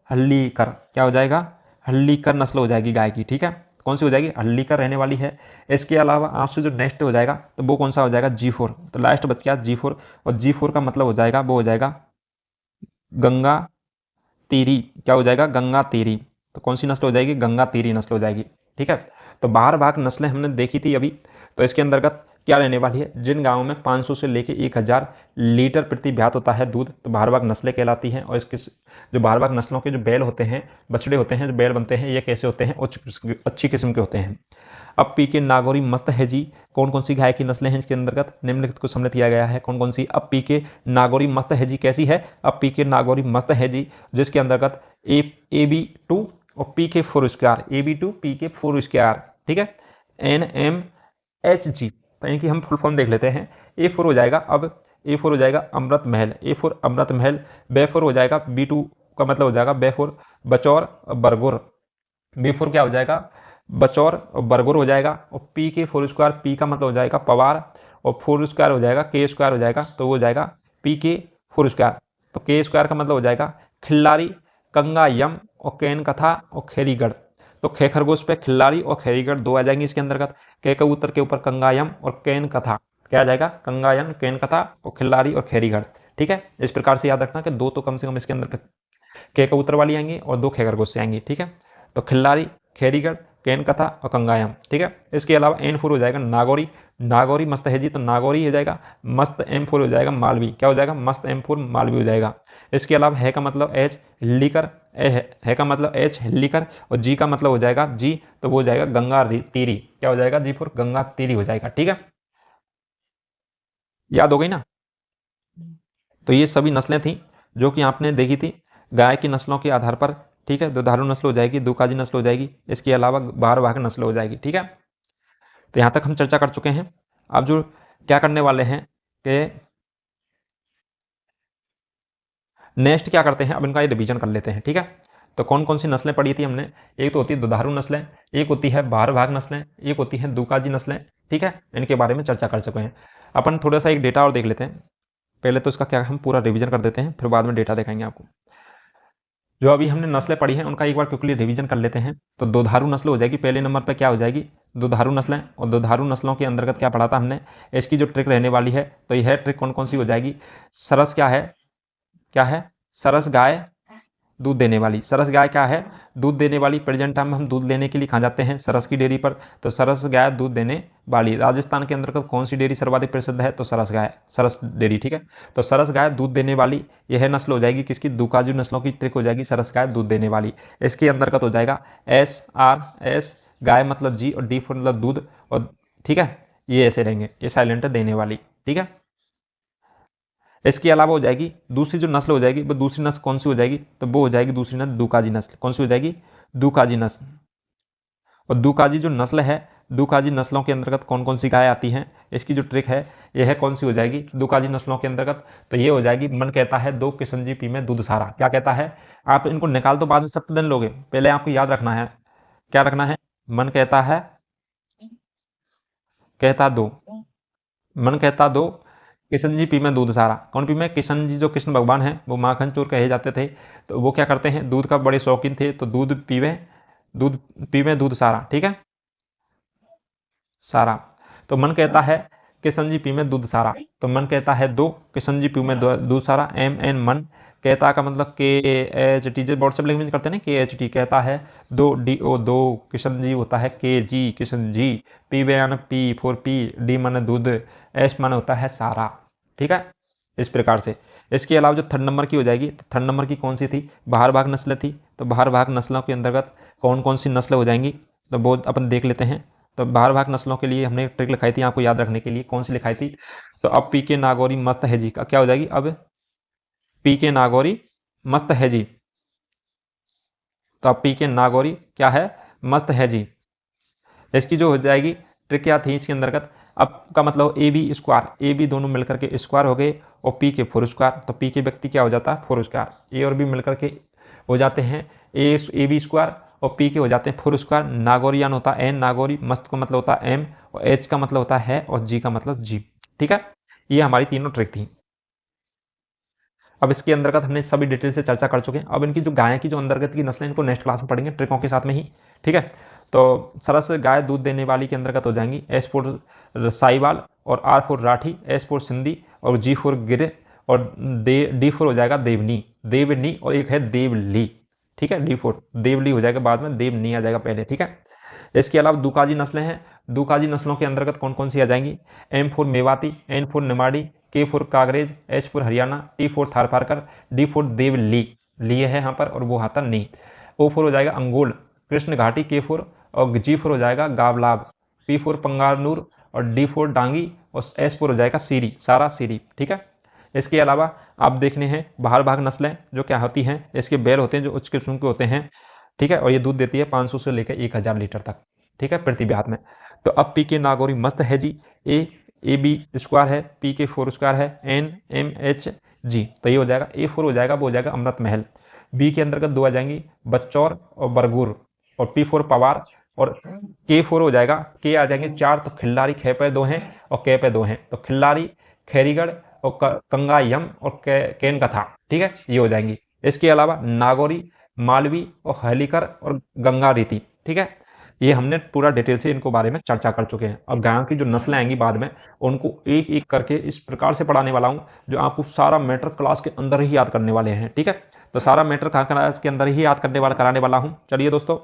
हल्लीकर। क्या हो जाएगा, हल्लीकर नस्ल हो जाएगी गाय की, ठीक है। कौन सी हो जाएगी, हल्लीकर रहने वाली है। इसके अलावा आपसे जो नेक्स्ट हो जाएगा तो वो कौन सा हो जाएगा, G4। तो लास्ट बच गया G4, और G4 का मतलब हो जाएगा, वो हो जाएगा गंगा तीरी। क्या हो जाएगा, गंगा तीरी। तो कौन सी नस्ल हो जाएगी, गंगा तीरी नस्ल हो जाएगी, ठीक है। तो भारवाहक नस्लें हमने देखी थी अभी। तो इसके अंतर्गत क्या रहने वाली है, जिन गांवों में 500 से लेकर 1000 लीटर प्रति ब्यात होता है दूध, तो भारवाहक नस्लें कहलाती हैं। और इसके जो भारवाहक नस्लों के जो बैल होते हैं, बछड़े होते हैं, जो बैल बनते हैं, ये कैसे होते हैं, अच्छी किस्म के होते हैं। अब PK नागौरी मस्त है जी। कौन कौन सी गाय की नस्लें हैं इसके अंतर्गत, निम्नलिखित को सम्मिलित किया गया है, कौन कौन सी। अब PK नागौरी मस्त है जी कैसी है, अब PK नागौरी मस्त है जी, जिसके अंतर्गत AB2 और PK4 square, AB2 PK4 square, ठीक है। NMHG, तो इनकी हम फुल फॉर्म देख लेते हैं। A4 हो जाएगा, अब A4 हो जाएगा अमृत महल, A4 अमृत महल। B4 हो जाएगा, B2 का मतलब हो जाएगा B4 बचौर बरगुर, B4 क्या हो जाएगा, बचौर और बरगुर हो जाएगा। और PK4 स्क्वायर, P का मतलब हो जाएगा पवार, और 4 स्क्वायर हो जाएगा, K स्क्वायर हो जाएगा, तो वो हो जाएगा PK4 स्क्वायर। तो K स्क्वायर का मतलब हो जाएगा खिल्लारी, कंगायम और केन कथा और खेरीगढ़। तो खे खरगोश पे खिल्लारी और खेरीगढ़ दो आ जाएंगे इसके अंतर्गत। के कबूतर के ऊपर कंगायम और केन कथा, क्या आ जाएगा, कंगायन, केन कथा और खिल्लारी और खेरीगढ़, ठीक है। इस प्रकार से याद रखना कि दो तो कम से कम इसके अंदर के कबूतर वाली आएंगी और दो खे खरगोश से आएंगी, ठीक है। तो खिल्लारी, खेरीगढ़, केन कथा और कंगायम, ठीक है। इसके अलावा N4 हो जाएगा नागौरी, नागौरी मस्त है जी, तो नागौरी हो जाएगा। मस्त M4 हो जाएगा मालवी। क्या हो जाएगा, मस्त M4 मालवी हो जाएगा। इसके अलावा है का मतलब H हिल्लीकर, है का मतलब H हिल्लीकर, और G का मतलब हो जाएगा G, तो वो हो जाएगा गंगा तीरी। क्या हो जाएगा, G4 गंगा तीरी हो जाएगा, ठीक है। याद हो गई ना। तो ये सभी नस्लें थी जो कि आपने देखी थी गाय की नस्लों के आधार पर, ठीक है। दुधारू नस्ल हो जाएगी, दुकाजी नस्ल हो जाएगी, इसके अलावा भारवाहक नस्ल हो जाएगी, ठीक है। तो यहाँ तक हम चर्चा कर चुके हैं। अब जो क्या करने वाले हैं कि नेक्स्ट क्या करते हैं, अब इनका ये रिवीजन कर लेते हैं, ठीक है। तो कौन कौन सी नस्लें पढ़ी थी हमने, एक तो होती है दुधारू नस्लें, एक होती है भारवाहक नस्लें, एक होती है दुकाजी नस्लें, ठीक है। इनके बारे में चर्चा कर चुके हैं। अपन थोड़ा सा एक डेटा और देख लेते हैं। पहले तो इसका क्या हम पूरा रिवीजन कर देते हैं, फिर बाद में डेटा दिखाएंगे आपको। जो अभी हमने नस्लें पढ़ी हैं उनका एक बार क्विकली रिवीजन कर लेते हैं। तो दुधारू नस्ल हो जाएगी, पहले नंबर पर क्या हो जाएगी, दुधारू नस्लें। और दुधारू नस्लों के अंतर्गत क्या पढ़ा था हमने, इसकी जो ट्रिक रहने वाली है, तो यह ट्रिक कौन कौन सी हो जाएगी, सरस क्या है, क्या है, सरस गाय दूध देने वाली। सरस गाय क्या है, दूध देने वाली। प्रेजेंट टाइम में हम दूध लेने के लिए कहाँ जाते हैं, सरस की डेयरी पर। तो सरस गाय दूध देने वाली। राजस्थान के अंतर्गत कौन सी डेयरी सर्वाधिक प्रसिद्ध है, तो सरस गाय, सरस डेयरी, ठीक है। तो सरस गाय दूध देने वाली, यह नस्ल हो जाएगी किसकी, दुकाजू नस्लों की ट्रिक हो जाएगी सरस गाय दूध देने वाली। इसके अंतर्गत हो जाएगा SRS, गाय मतलब G और D फॉर मतलब दूध, और ठीक है, ये ऐसे रहेंगे, ये साइलेंट है देने वाली, ठीक है। इसके अलावा हो जाएगी दूसरी जो नस्ल हो जाएगी, वो दूसरी नस्ल कौन सी हो जाएगी, तो वो हो जाएगी दूसरी नस्ल दुकाजी नस्ल। कौन सी हो जाएगी, दुकाजी नस्ल। और दुकाजी जो नस्ल है, दुकाजी नस्लों के अंतर्गत कौन कौन सी गाय आती हैं, इसकी जो ट्रिक है यह है कौन सी हो जाएगी दुकाजी नस्लों के अंतर्गत, तो ये हो जाएगी मन कहता है दो किशनजी पी में दूध सारा। क्या कहता है, आप इनको निकाल तो बाद में सप्तदन लोगे, पहले आपको याद रखना है, क्या रखना है, मन कहता है, कहता दो, मन कहता दो किशन जी पी में दूध सारा। कौन पी में, किशन जी जो कृष्ण भगवान हैं वो माखन चोर कहे जाते थे, तो वो क्या करते हैं, दूध का बड़े शौकीन थे, तो दूध पीवे दूध सारा। ठीक है, सारा। तो मन कहता है किशन जी पी में दूध सारा, तो मन कहता है दो किशन जी पी में दूध सारा। एम एन मन कहता का मतलब के एच टी, जो व्हाट्सएप लैंग्वेज करते हैं ना, के एच टी कहता है दो, डी ओ दो, किशन जी होता है के जी किशन जी, पी वे पी फोर पी, डी मन दूध, एस मन होता है सारा। ठीक है, इस प्रकार से। इसके अलावा जो थर्ड नंबर की हो जाएगी, तो थर्ड नंबर की कौन सी थी, बाहर भाग नस्ल थी, तो बाहर भाग नस्लों के अंतर्गत कौन कौन सी नस्ल हो जाएंगी, तो वो अपन देख लेते हैं। तो बाहर भाग नस्लों के लिए हमने एक ट्रिक लिखाई थी आपको याद रखने के लिए, कौन सी लिखाई थी, तो अब पी के नागौरी मस्त है जी का क्या हो जाएगी, अब पी के नागौरी मस्त है जी, तो अब पी के नागौरी क्या है, मस्त है जी। इसकी जो हो जाएगी ट्रिक क्या थी इसके अंतर्गत, अब का मतलब A B square, A B दोनों मिलकर के स्क्वायर हो गए, और पी के फोर स्क्वायर, तो पी के व्यक्ति क्या हो जाता है, फोर स्क्वायर। ए और बी मिलकर के हो जाते हैं ए बी स्क्वायर, और पी के हो जाते हैं फोर स्क्वायर। नागौरियान होता है एन, नागौरी, मस्त का मतलब होता है एम, और एच का मतलब होता है, और जी का मतलब जी। ठीक है, ये हमारी तीनों ट्रिक थी। अब इसके अंतर्गत हमने सभी डिटेल से चर्चा कर चुके हैं। अब इनकी जो गाय की जो अंतर्गत की नस्लें, इनको नेक्स्ट क्लास में पढ़ेंगे ट्रिकों के साथ में ही। ठीक है, तो सरस गाय दूध देने वाली के अंतर्गत हो जाएंगी एस फोर साहिवाल, और R four Rathi, S four Sindhi, और जी फोर गिर, और डी फोर हो जाएगा देवनी, और एक है देवली। ठीक है, डी फोर देवली हो जाएगा, बाद में देवनी आ जाएगा पहले। ठीक है, इसके अलावा दुकाजी नस्लें हैं, दुकाजी नस्लों के अंतर्गत कौन कौन सी आ जाएंगी, M for Mewati, N for Nimari, K for Kagrej, H for Haryana, T for Tharparkar, D for Devli, लिए है यहाँ पर, और वो हाथा नी। ओ फोर हो जाएगा अंगोल कृष्ण घाटी, के फोर, और जी फोर हो जाएगा गावलाब, पी फोर पंगानूर, और डी फोर डांगी, और एस फोर हो जाएगा सीरी, सारा सीरी। ठीक है, इसके अलावा आप देखने हैं बाहर भाग नस्लें जो क्या होती हैं, इसके बैल होते हैं जो उच्च किस्म के होते हैं। ठीक है, और ये दूध देती है 500 से लेकर 1000 लीटर तक। ठीक है, प्रति ब्यात में। तो अब पी के नागौरी मस्त है जी, ए बी स्क्वायर है, पी के फोर स्क्वायर है, एन एम एच जी, तो ये हो जाएगा ए फोर हो जाएगा, वो हो जाएगा अमृत महल। बी के अंतर्गत दो आ जाएंगी बच्चौर और बरगुर, और पी फोर पवार, और के फोर हो जाएगा, के आ जाएंगे 4, तो खिल्लारी खे पे 2 हैं, और के पे 2 हैं, तो खिल्लारी, खैरीगढ़, और कंगायम, और कैन कथा। ठीक है, ये हो जाएंगी। इसके अलावा नागौरी, मालवी, और हलीकर, और गंगा रीति। ठीक है, ये हमने पूरा डिटेल से इनको बारे में चर्चा कर चुके हैं। अब गायों की जो नस्लें आएंगी बाद में, उनको एक एक करके इस प्रकार से पढ़ाने वाला हूँ जो आपको सारा मैटर क्लास के अंदर ही याद करने वाले हैं। ठीक है, तो सारा मैटर क्लास के अंदर ही याद कराने वाला हूँ। चलिए दोस्तों,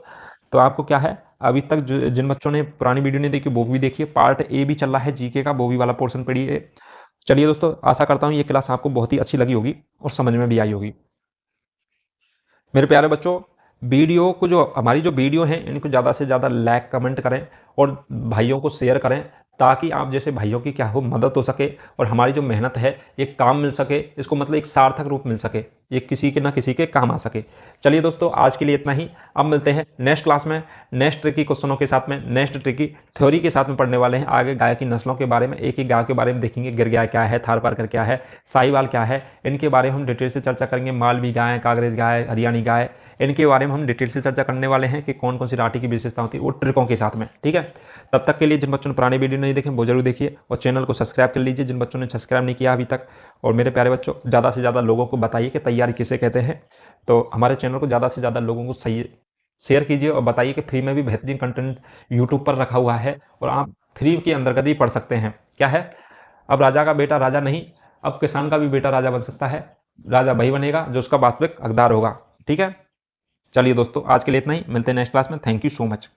तो आपको क्या है, अभी तक जिन बच्चों ने पुरानी वीडियो नहीं देखी वो भी देखिए, पार्ट ए भी चल रहा है जीके का, वो भी वाला पोर्शन पढ़िए। चलिए दोस्तों, आशा करता हूँ ये क्लास आपको बहुत ही अच्छी लगी होगी और समझ में भी आई होगी। मेरे प्यारे बच्चों, वीडियो को जो हमारी जो वीडियो हैं इनको ज़्यादा से ज़्यादा लाइक कमेंट करें, और भाइयों को शेयर करें, ताकि आप जैसे भाइयों की क्या हो मदद हो सके, और हमारी जो मेहनत है एक काम मिल सके, इसको मतलब एक सार्थक रूप मिल सके, ये किसी के ना किसी के काम आ सके। चलिए दोस्तों, आज के लिए इतना ही। अब मिलते हैं नेक्स्ट क्लास में नेक्स्ट ट्रिकी क्वेश्चनों के साथ में, नेक्स्ट ट्रिकी थ्योरी के साथ में पढ़ने वाले हैं। आगे गाय की नस्लों के बारे में, एक एक गाय के बारे में देखेंगे, गिर गाय क्या है, थारपारकर क्या है, साहिवाल क्या है, इनके बारे में हम डिटेल से चर्चा करेंगे। मालवी गाय, कागरेज गाय, हरियाणी गाय, इनके बारे में हम डिटेल से चर्चा करने वाले हैं कि कौन कौन सी राठी की विशेषता होती है, वो ट्रिकों के साथ में। ठीक है, तब तक के लिए जिन बच्चों ने पुराने वीडियो नहीं देखे वो जरूर देखिए, और चैनल को सब्सक्राइब कर लीजिए जिन बच्चों ने सब्सक्राइब नहीं किया अभी तक। और मेरे प्यारे बच्चों, ज़्यादा से ज़्यादा लोगों को बताइए कि तैयारी किसे कहते हैं। तो हमारे चैनल को ज़्यादा से ज़्यादा लोगों को सही शेयर कीजिए, और बताइए कि फ्री में भी बेहतरीन कंटेंट यूट्यूब पर रखा हुआ है, और आप फ्री के अंतर्गत ही पढ़ सकते हैं। क्या है, अब राजा का बेटा राजा नहीं, अब किसान का भी बेटा राजा बन सकता है। राजा वही बनेगा जो उसका वास्तविक हकदार होगा। ठीक है, चलिए दोस्तों, आज के लिए इतना ही, मिलते हैं नेक्स्ट क्लास में। Thank you so much.